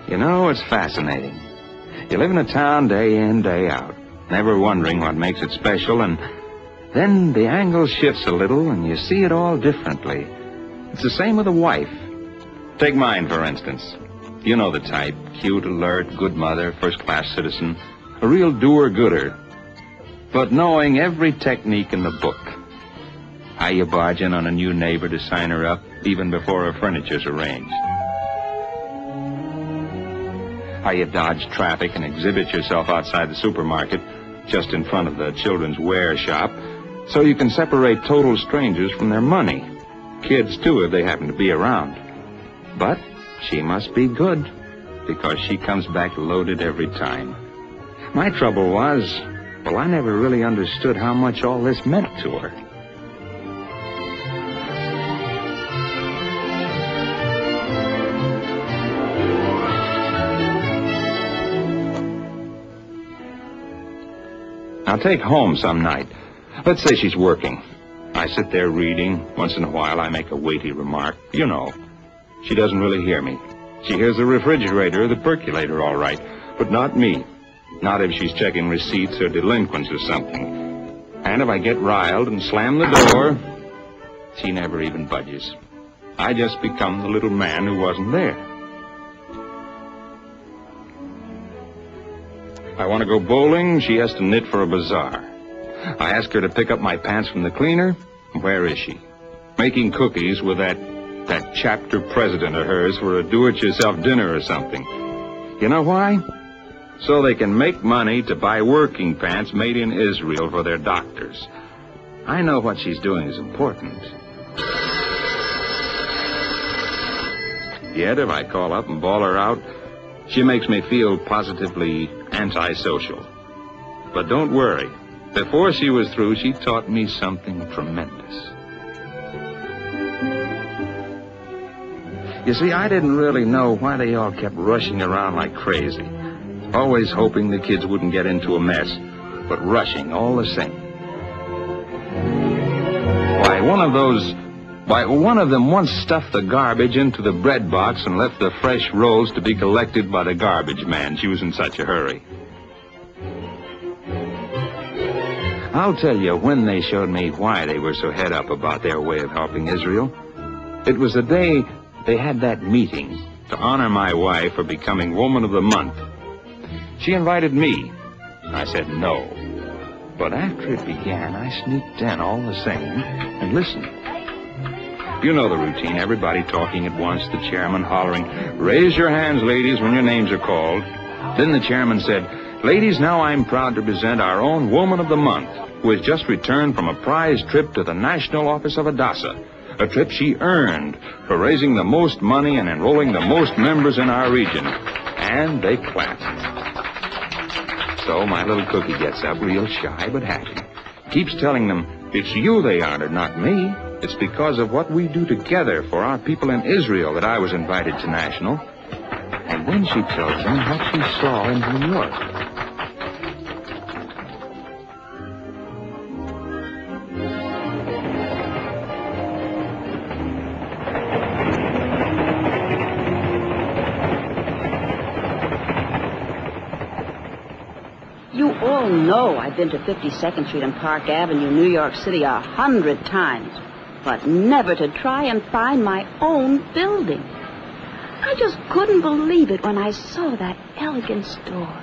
You know, it's fascinating. You live in a town day in, day out, never wondering what makes it special, and then the angle shifts a little and you see it all differently. It's the same with a wife. Take mine, for instance. You know the type. Cute, alert, good mother, first-class citizen. A real doer-gooder. But knowing every technique in the book. How you barge in on a new neighbor to sign her up, even before her furniture's arranged. How you dodge traffic and exhibit yourself outside the supermarket, just in front of the children's wear shop, so you can separate total strangers from their money. Kids, too, if they happen to be around. But she must be good, because she comes back loaded every time. My trouble was, well, I never really understood how much all this meant to her. Now take home some night. Let's say she's working. I sit there reading. Once in a while I make a weighty remark. You know. She doesn't really hear me. She hears the refrigerator or the percolator all right, but not me. Not if she's checking receipts or delinquents or something. And if I get riled and slam the door, she never even budges. I just become the little man who wasn't there. I want to go bowling, she has to knit for a bazaar. I ask her to pick up my pants from the cleaner. Where is she? Making cookies with that chapter president of hers for a do-it-yourself dinner or something. You know why? So they can make money to buy working pants made in Israel for their doctors. I know what she's doing is important. Yet if I call up and bawl her out, she makes me feel positively antisocial. But don't worry. Before she was through, she taught me something tremendous. You see, I didn't really know why they all kept rushing around like crazy. Always hoping the kids wouldn't get into a mess, but rushing all the same. Why, one of them once stuffed the garbage into the bread box and left the fresh rolls to be collected by the garbage man. She was in such a hurry. I'll tell you when they showed me why they were so head up about their way of helping Israel. It was the day they had that meeting to honor my wife for becoming Woman of the Month. She invited me. I said no. But after it began, I sneaked in all the same and listened. You know the routine, everybody talking at once, the chairman hollering, "Raise your hands, ladies, when your names are called." Then the chairman said, "Ladies, now I'm proud to present our own Woman of the Month, who has just returned from a prize trip to the National Office of Hadassah, a trip she earned for raising the most money and enrolling the most members in our region." And they clapped. So my little cookie gets up, real shy but happy. Keeps telling them, it's you they honored, not me. It's because of what we do together for our people in Israel that I was invited to National. And then she tells them what she saw in New York. You all know I've been to 52nd Street and Park Avenue, New York City 100 times, but never to try and find my own building. I just couldn't believe it when I saw that elegant store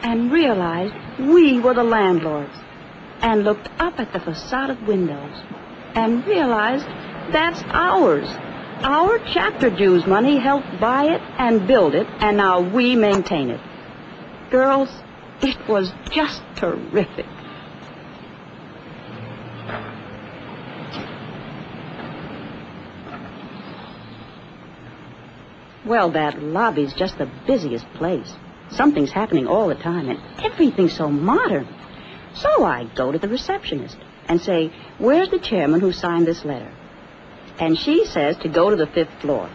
and realized we were the landlords, and looked up at the facaded windows and realized that's ours. Our chapter dues money helped buy it and build it, and now we maintain it. Girls, it was just terrific. Well, that lobby's just the busiest place. Something's happening all the time, and everything's so modern. So I go to the receptionist and say, where's the chairman who signed this letter? And she says to go to the 5th floor.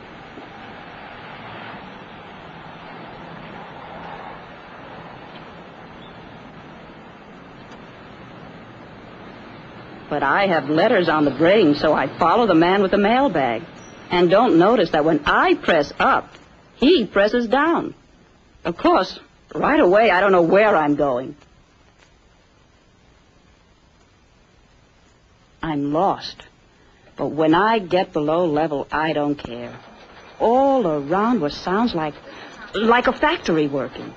But I have letters on the brain, so I follow the man with the mailbag. And don't notice that when I press up, he presses down. Of course, right away, I don't know where I'm going. I'm lost. But when I get below level, I don't care. All around what sounds like a factory working.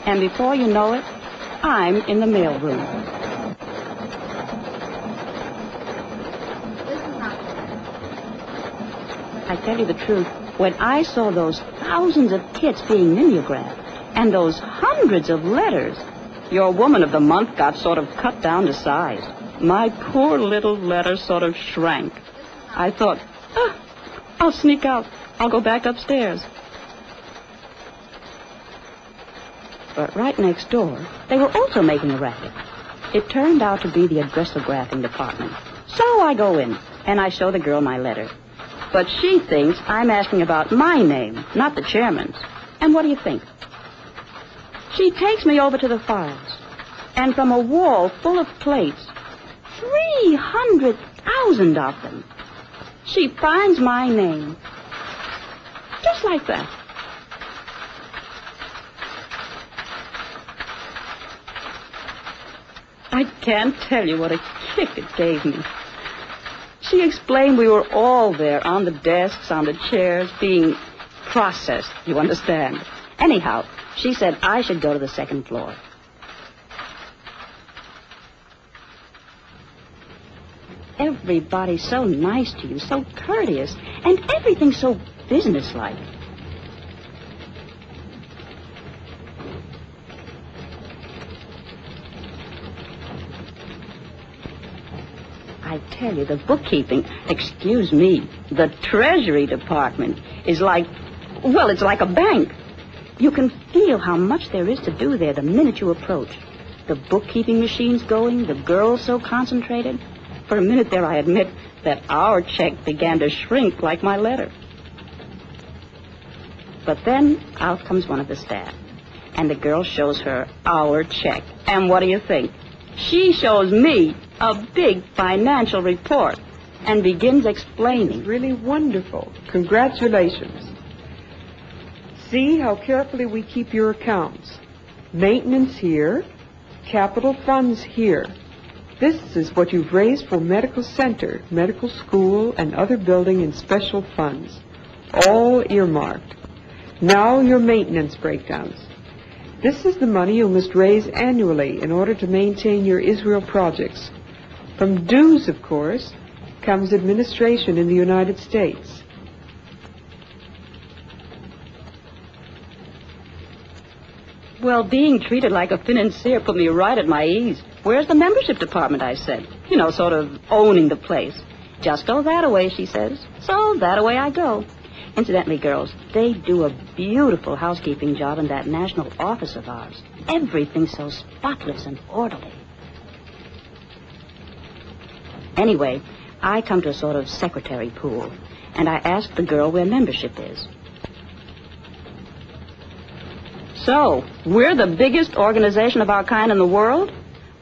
And before you know it, I'm in the mailroom. I tell you the truth, when I saw those thousands of kits being mimeographed and those hundreds of letters, your woman of the month got sort of cut down to size. My poor little letter sort of shrank. I thought, I'll sneak out. I'll go back upstairs. But right next door, they were also making a racket. It turned out to be the addressographing department. So I go in, and I show the girl my letter. But she thinks I'm asking about my name, not the chairman's. And what do you think? She takes me over to the files, and from a wall full of plates, 300,000 of them, she finds my name. Just like that. I can't tell you what a kick it gave me. She explained we were all there on the desks, on the chairs, being processed, you understand. Anyhow, she said I should go to the 2nd floor. Everybody's so nice to you, so courteous, and everything's so businesslike. I tell you, the bookkeeping, excuse me, the Treasury Department is like, well, it's like a bank. You can feel how much there is to do there the minute you approach. The bookkeeping machine's going, the girls so concentrated. For a minute there, I admit that our check began to shrink like my letter. But then out comes one of the staff, and the girl shows her our check. And what do you think? She shows me a big financial report and begins explaining. It's really wonderful. Congratulations. See how carefully we keep your accounts. Maintenance here, capital funds here. This is what you've raised for medical center, medical school, and other building and special funds. All earmarked. Now your maintenance breakdowns. This is the money you must raise annually in order to maintain your Israel projects. From dues, of course, comes administration in the United States. Well, being treated like a financier put me right at my ease. Where's the membership department, I said. You know, sort of owning the place. Just go that-a-way, she says. So that-a-way I go. Incidentally, girls, they do a beautiful housekeeping job in that national office of ours. Everything's so spotless and orderly. Anyway, I come to a sort of secretary pool, and I ask the girl where membership is. So, we're the biggest organization of our kind in the world?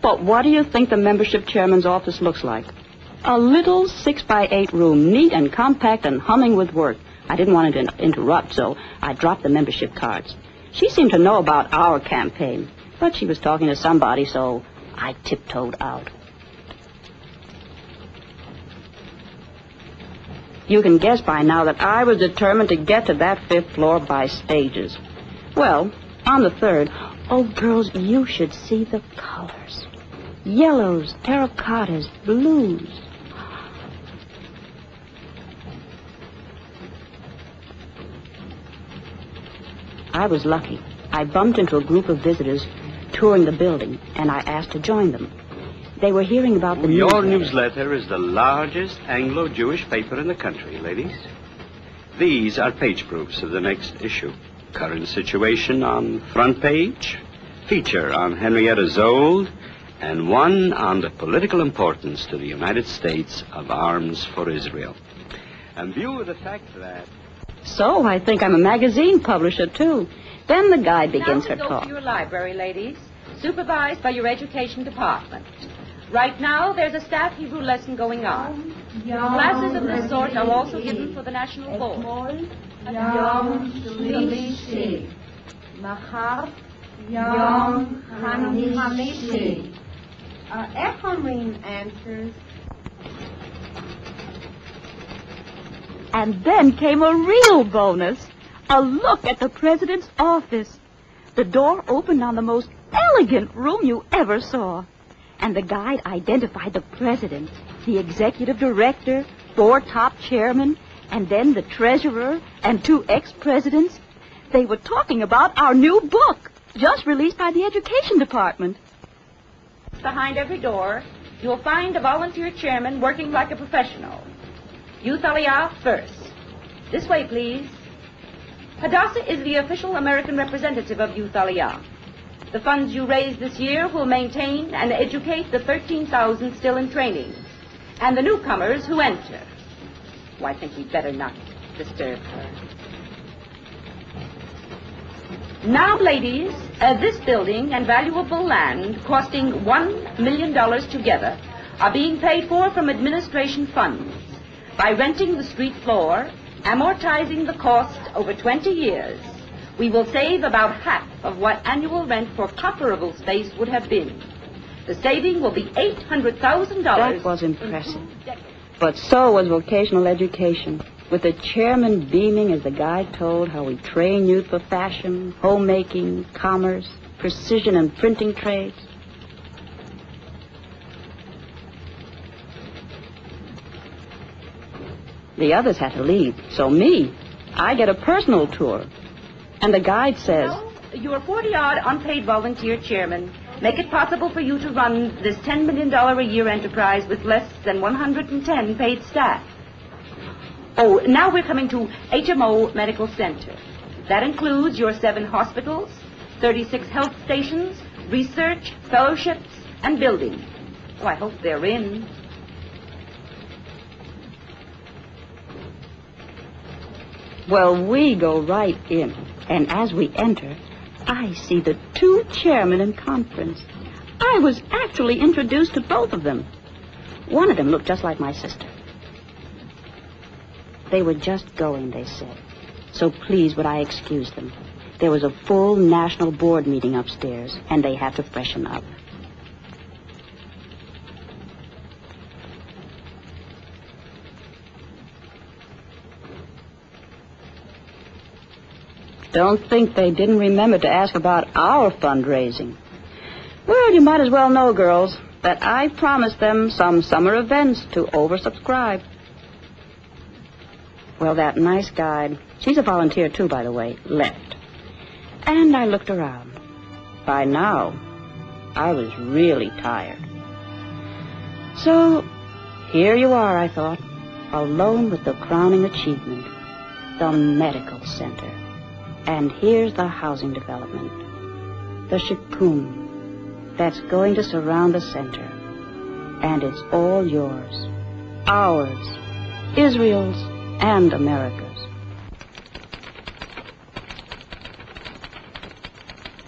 But what do you think the membership chairman's office looks like? A little 6x8 room, neat and compact and humming with work. I didn't want to interrupt, so I dropped the membership cards. She seemed to know about our campaign, but she was talking to somebody, so I tiptoed out. You can guess by now that I was determined to get to that 5th floor by stages. Well, on the 3rd, oh, girls, you should see the colors. Yellows, terracottas, blues. I was lucky. I bumped into a group of visitors touring the building, and I asked to join them. They were hearing about the Your newsletter is the largest Anglo-Jewish paper in the country, ladies. These are page proofs of the next issue. Current situation on front page, feature on Henrietta Zold, and one on the political importance to the United States of arms for Israel. In view of the fact that... So, I think I'm a magazine publisher, too. Then the guide begins her Now we go talk. to your library, ladies, supervised by your education department. Right now, there's a staff Hebrew lesson going on. Classes of this sort are also given for the National Board. יום שלישי, מחר יום חמישי. איך אומרים answers? And then came a real bonus, a look at the president's office. The door opened on the most elegant room you ever saw. And the guide identified the president, the executive director, 4 top chairmen, and then the treasurer and 2 ex-presidents. They were talking about our new book, just released by the education department. Behind every door, you'll find a volunteer chairman working like a professional. Youth Aliyah first. This way, please. Hadassah is the official American representative of Youth Aliyah. The funds you raise this year will maintain and educate the 13,000 still in training and the newcomers who enter. Oh, I think we'd better not disturb her. Now, ladies, this building and valuable land costing $1 million together are being paid for from administration funds. By renting the street floor, amortizing the cost over 20 years, we will save about half of what annual rent for comparable space would have been. The saving will be $800,000. That was impressive. But so was vocational education, with the chairman beaming as the guide told how we train youth for fashion, homemaking, commerce, precision and printing trades. The others had to leave, so me, I get a personal tour. And the guide says... Well, you're 40-odd unpaid volunteer chairman. Make it possible for you to run this $10 million a year enterprise with less than 110 paid staff. Oh, now we're coming to HMO Medical Center. That includes your 7 hospitals, 36 health stations, research, fellowships, and buildings. Oh, I hope they're in. Well, we go right in. And as we enter, I see the 2 chairmen in conference. I was actually introduced to both of them. One of them looked just like my sister. They were just going, they said. So please would I excuse them. There was a full national board meeting upstairs, and they had to freshen up. Don't think they didn't remember to ask about our fundraising. Well, you might as well know, girls, that I promised them some summer events to oversubscribe. Well, that nice guide, she's a volunteer too, by the way, left. And I looked around. By now, I was really tired. So, here you are, I thought, alone with the crowning achievement, the medical center. And here's the housing development, the shikun, that's going to surround the center. And it's all yours, ours, Israel's, and America's.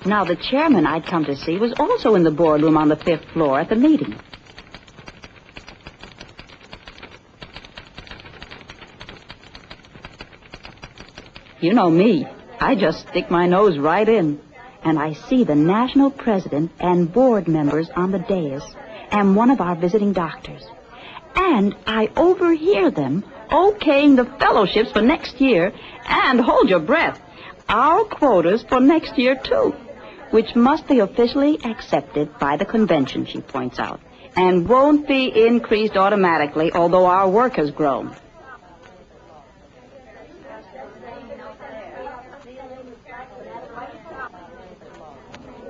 Now, the chairman I'd come to see was also in the boardroom on the 5th floor at the meeting. You know me. I just stick my nose right in, and I see the national president and board members on the dais and one of our visiting doctors. And I overhear them okaying the fellowships for next year, and hold your breath, our quotas for next year, too, which must be officially accepted by the convention, she points out, and won't be increased automatically, although our work has grown.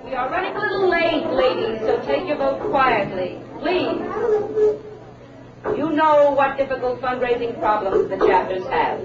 We are running a little late, ladies, so take your vote quietly. Please. You know what difficult fundraising problems the chapters have.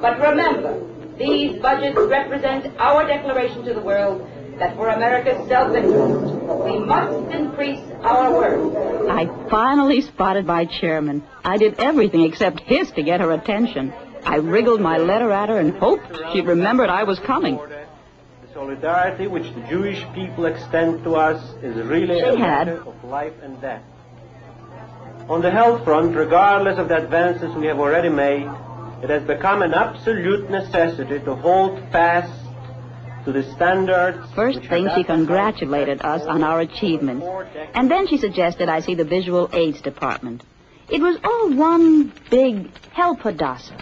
But remember, these budgets represent our declaration to the world that for America's self-interest, we must increase our work. I finally spotted my chairman. I did everything except hiss to get her attention. I wriggled my letter at her and hoped she remembered I was coming. The solidarity which the Jewish people extend to us is really a matter of life and death. On the health front, regardless of the advances we have already made, it has become an absolute necessity to hold fast to the standards. First thing, she congratulated us on our achievements, and then she suggested I see the visual aids department. It was all one big help Hadassah.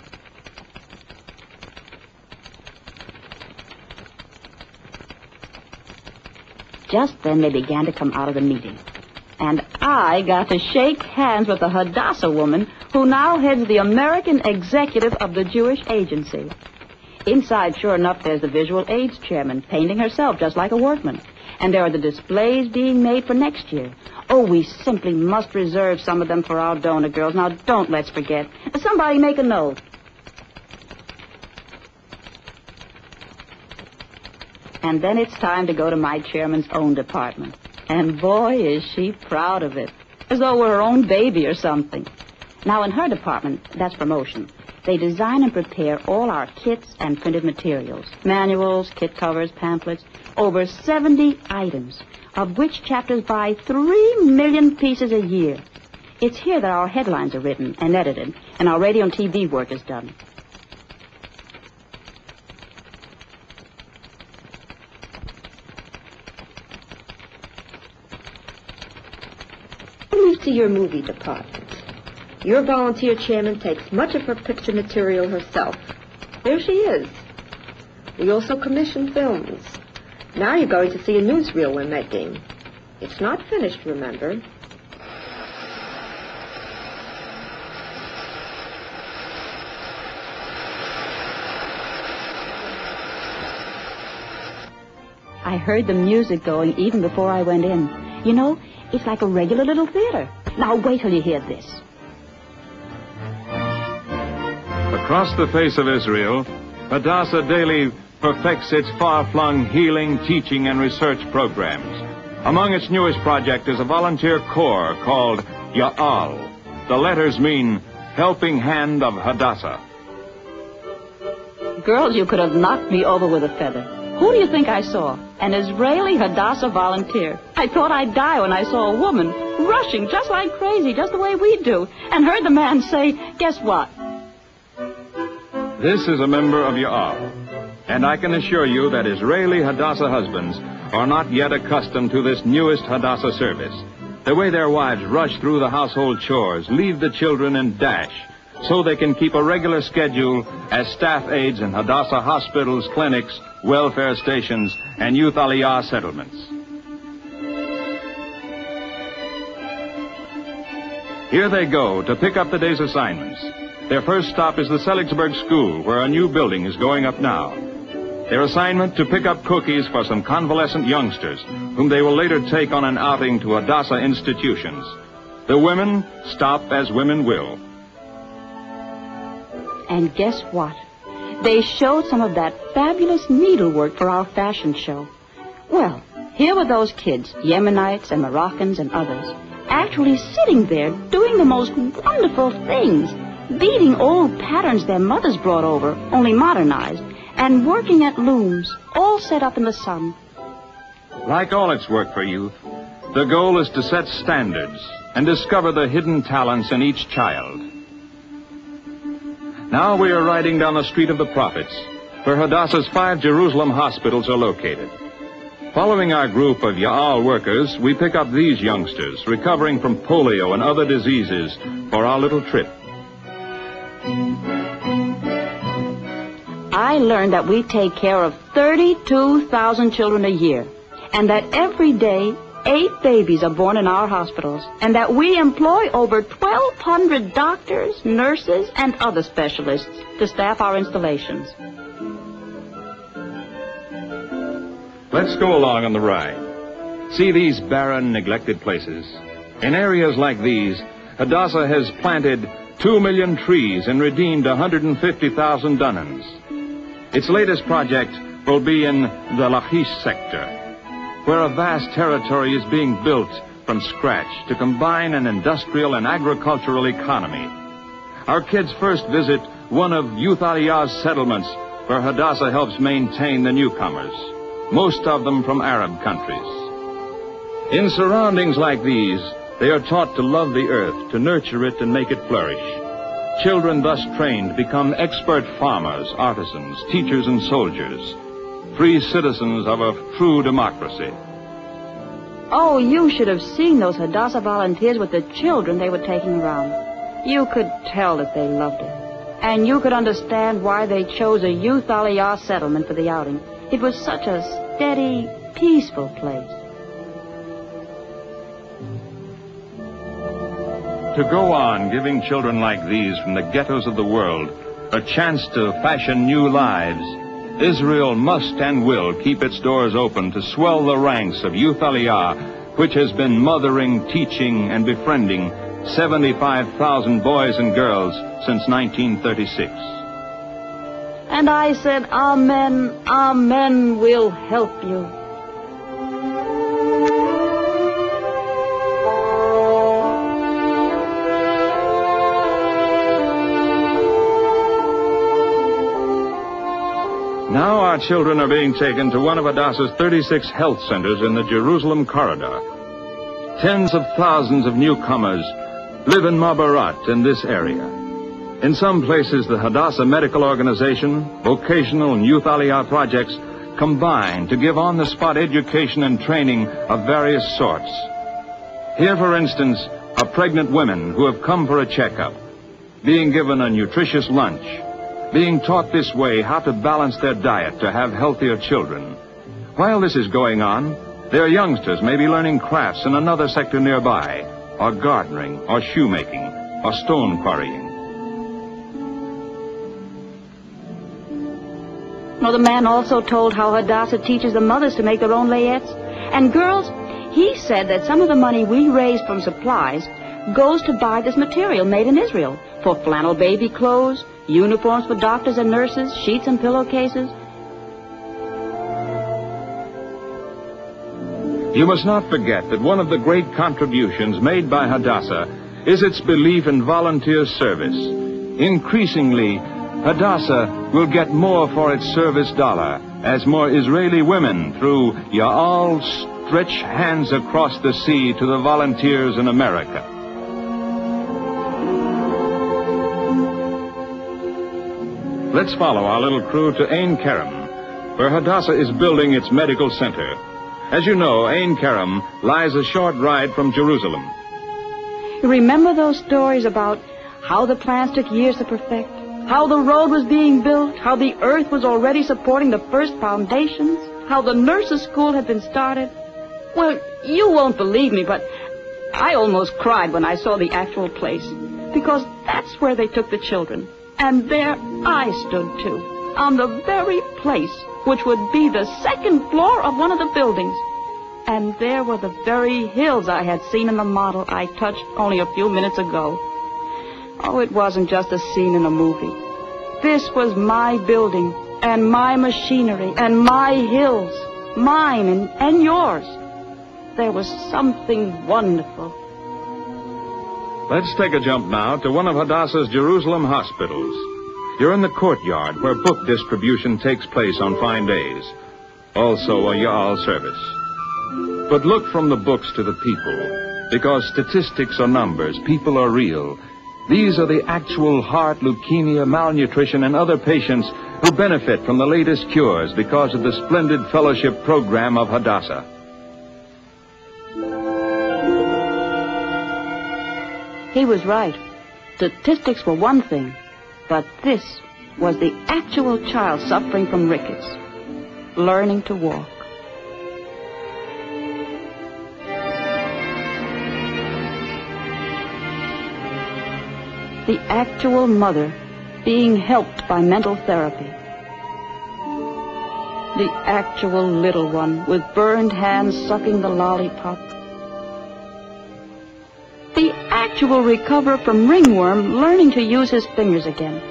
Just then they began to come out of the meeting, and I got to shake hands with the Hadassah woman who now heads the American executive of the Jewish Agency. Inside, sure enough, there's the visual aids chairman, painting herself just like a workman. And there are the displays being made for next year. Oh, we simply must reserve some of them for our donor girls. Now, don't let's forget. Somebody make a note. And then it's time to go to my chairman's own department. And boy, is she proud of it. As though we're her own baby or something. Now, in her department, that's promotion. They design and prepare all our kits and printed materials. Manuals, kit covers, pamphlets. Over 70 items, of which chapters buy 3 million pieces a year. It's here that our headlines are written and edited, and our radio and TV work is done. Move to your movie department. Your volunteer chairman takes much of her picture material herself. There she is. We also commission films. Now you're going to see a newsreel we're making. It's not finished, remember. I heard the music going even before I went in. You know, it's like a regular little theater. Now wait till you hear this. Across the face of Israel, Hadassah daily perfects its far-flung healing, teaching, and research programs. Among its newest projects is a volunteer corps called Ya'al. The letters mean Helping Hand of Hadassah. Girls, you could have knocked me over with a feather. Who do you think I saw? An Israeli Hadassah volunteer. I thought I'd die when I saw a woman rushing just like crazy, just the way we do, and heard the man say, guess what? This is a member of Ya'al, and I can assure you that Israeli Hadassah husbands are not yet accustomed to this newest Hadassah service. The way their wives rush through the household chores, leave the children, and dash, so they can keep a regular schedule as staff aides in Hadassah hospitals, clinics, welfare stations, and youth aliyah settlements. Here they go to pick up the day's assignments. Their first stop is the Seligsburg School, where a new building is going up now. Their assignment to pick up cookies for some convalescent youngsters, whom they will later take on an outing to Hadassah institutions. The women stop as women will. And guess what? They showed some of that fabulous needlework for our fashion show. Well, here were those kids, Yemenites and Moroccans and others, actually sitting there doing the most wonderful things, beating old patterns their mothers brought over, only modernized, and working at looms, all set up in the sun. Like all its work for youth, the goal is to set standards and discover the hidden talents in each child. Now we are riding down the Street of the Prophets, where Hadassah's 5 Jerusalem hospitals are located. Following our group of Ya'al workers, we pick up these youngsters recovering from polio and other diseases for our little trip. I learned that we take care of 32,000 children a year, and that every day 8 babies are born in our hospitals, and that we employ over 1,200 doctors, nurses, and other specialists to staff our installations. Let's go along on the ride. See these barren, neglected places. In areas like these, Hadassah has planted 2 million trees and redeemed 150,000 dunhams. Its latest project will be in the Lachish sector, where a vast territory is being built from scratch to combine an industrial and agricultural economy. Our kids first visit one of Youth Aliyah's settlements, where Hadassah helps maintain the newcomers, most of them from Arab countries. In surroundings like these, they are taught to love the earth, to nurture it and make it flourish. Children thus trained become expert farmers, artisans, teachers and soldiers, free citizens of a true democracy. Oh, you should have seen those Hadassah volunteers with the children they were taking around. You could tell that they loved it. And you could understand why they chose a Youth Aliyah settlement for the outing. It was such a steady, peaceful place. To go on giving children like these from the ghettos of the world a chance to fashion new lives, Israel must and will keep its doors open to swell the ranks of Youth Aliyah, which has been mothering, teaching, and befriending 75,000 boys and girls since 1936. And I said, Amen, Amen, we'll help you. Now our children are being taken to one of Hadassah's 36 health centers in the Jerusalem corridor. Tens of thousands of newcomers live in Mabarat in this area. In some places, the Hadassah Medical Organization, Vocational and Youth Aliyah projects combine to give on-the-spot education and training of various sorts. Here, for instance, are pregnant women who have come for a checkup, being given a nutritious lunch, being taught this way how to balance their diet to have healthier children. While this is going on, their youngsters may be learning crafts in another sector nearby, or gardening, or shoemaking, or stone quarrying. Well, the man also told how Hadassah teaches the mothers to make their own layettes. And girls, he said that some of the money we raise from supplies goes to buy this material made in Israel for flannel baby clothes, uniforms for doctors and nurses, sheets and pillowcases. You must not forget that one of the great contributions made by Hadassah is its belief in volunteer service. Increasingly, Hadassah will get more for its service dollar as more Israeli women through Ya'al stretch hands across the sea to the volunteers in America. Let's follow our little crew to Ein Kerem, where Hadassah is building its medical center. As you know, Ein Kerem lies a short ride from Jerusalem. Remember those stories about how the plans took years to perfect? How the road was being built? How the earth was already supporting the first foundations? How the nurses' school had been started? Well, you won't believe me, but I almost cried when I saw the actual place, because that's where they took the children. And there I stood, too, on the very place which would be the second floor of one of the buildings. And there were the very hills I had seen in the model I touched only a few minutes ago. Oh, it wasn't just a scene in a movie. This was my building, and my machinery, and my hills, mine and yours. There was something wonderful. Let's take a jump now to one of Hadassah's Jerusalem hospitals. You're in the courtyard where book distribution takes place on fine days. Also a Ya'al service. But look from the books to the people, because statistics are numbers, people are real. These are the actual heart, leukemia, malnutrition, and other patients who benefit from the latest cures because of the splendid fellowship program of Hadassah. He was right. Statistics were one thing, but this was the actual child suffering from rickets, learning to walk. The actual mother being helped by mental therapy. The actual little one with burned hands sucking the lollipop. actual recoverer from ringworm learning to use his fingers again.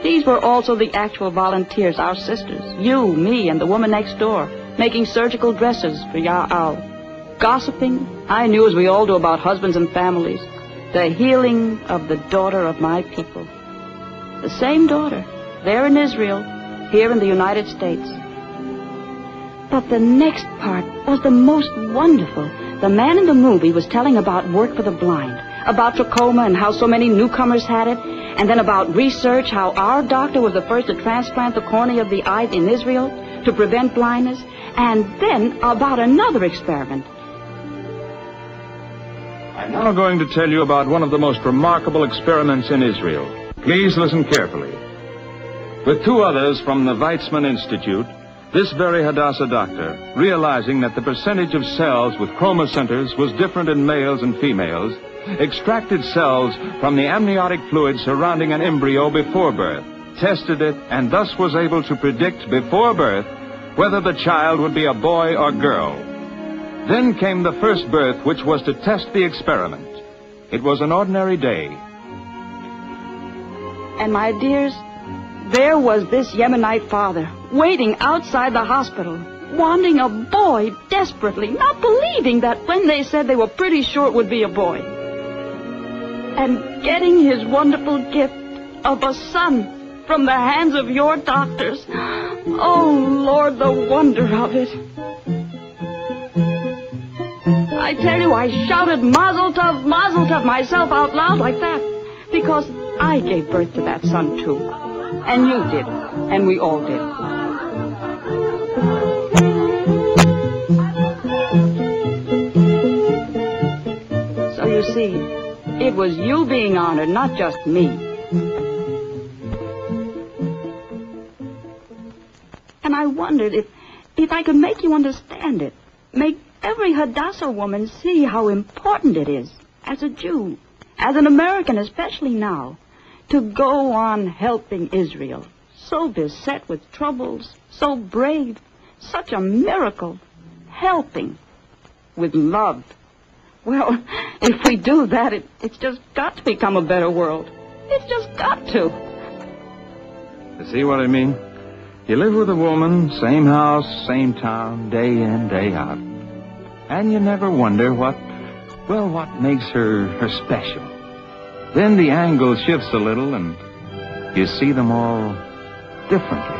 These were also the actual volunteers, our sisters, you, me, and the woman next door, making surgical dresses for our gossiping. I knew, as we all do, about husbands and families, the healing of the daughter of my people. The same daughter, there in Israel, here in the United States. But the next part was the most wonderful. The man in the movie was telling about work for the blind, about trachoma and how so many newcomers had it, and then about research, how our doctor was the first to transplant the cornea of the eye in Israel to prevent blindness, and then about another experiment. I'm now going to tell you about one of the most remarkable experiments in Israel. Please listen carefully. With two others from the Weizmann Institute, this very Hadassah doctor, realizing that the percentage of cells with chromocenters was different in males and females, extracted cells from the amniotic fluid surrounding an embryo before birth, tested it, and thus was able to predict before birth whether the child would be a boy or girl. Then came the first birth, which was to test the experiment. It was an ordinary day. And my dears, there was this Yemenite father, waiting outside the hospital, wanting a boy desperately, not believing that when they said they were pretty sure it would be a boy. And getting his wonderful gift of a son from the hands of your doctors. Oh, Lord, the wonder of it. I tell you, I shouted Mazel Tov myself out loud like that, because I gave birth to that son, too. And you did, and we all did. So you see, it was you being honored, not just me. And I wondered if I could make you understand it, make every Hadassah woman see how important it is, as a Jew, as an American especially now, to go on helping Israel, so beset with troubles, so brave, such a miracle, helping with love. Well, if we do that, it's just got to become a better world. It's just got to. You see what I mean? You live with a woman, same house, same town, day in, day out. And you never wonder what makes her special. Then the angle shifts a little and you see them all differently.